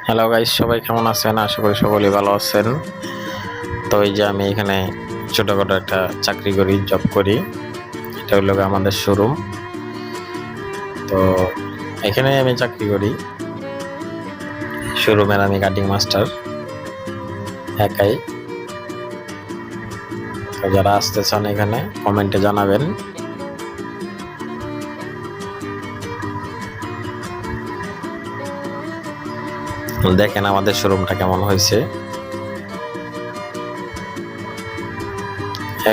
Hello guys, সবাই কেমন আছেন? আশা করি সকলেই ভালো আছেন। তো এই যে আমি এখানে ছোটখাটো একটা চাকরি করি, জব করি। এটা হলো আমাদের শোরুম। তো এখানে আমি চাকরি করি, শোরুমের আমি কাটিং মাস্টার একাই। তো যারা আসতে চান এখানে কমেন্টে জানাবেন। দেখেন আমাদের শোরুমটা কেমন হয়েছে।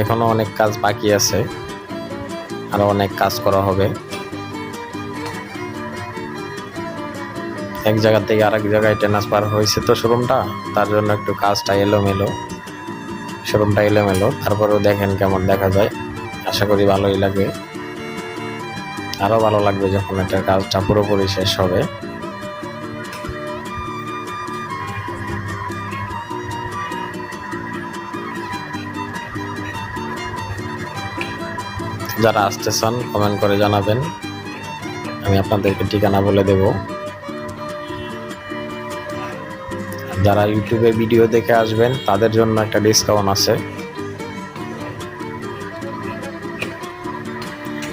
এখনো অনেক কাজ বাকি আছে, আরো অনেক কাজ করা হবে। এক জায়গা থেকে আরেক জায়গায় ট্রান্সফার হয়েছে তো শোরুমটা, তার জন্য একটু কাজটা এলোমেলো, শোরুমটা এলোমেলো। তারপরেও দেখেন কেমন দেখা যায়, আশা করি ভালোই লাগবে। আরো ভালো লাগবে যখন এটার কাজটা পুরোপুরি শেষ হবে। যারা আসতে চান কমেন্ট করে জানাবেন, আমি আপনাদেরকে ঠিকানা বলে দেব। যারা ইউটিউবে ভিডিও দেখে আসবেন তাদের জন্য একটা ডিসকাউন্ট আছে।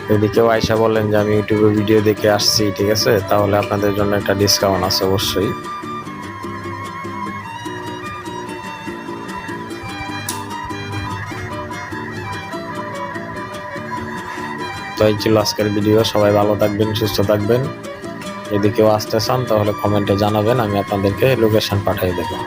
যদি কেউ আইসা বলেন যে আমি ইউটিউবে ভিডিও দেখে আসছি, ঠিক আছে, তাহলে আপনাদের জন্য একটা ডিসকাউন্ট আছে অবশ্যই। তো এই ছিল আজকের ভিডিও। সবাই ভালো থাকবেন, সুস্থ থাকবেন। যদি কেউ আসতে চান তাহলে কমেন্টে জানাবেন, আমি আপনাদেরকে লোকেশন পাঠিয়ে দেবো।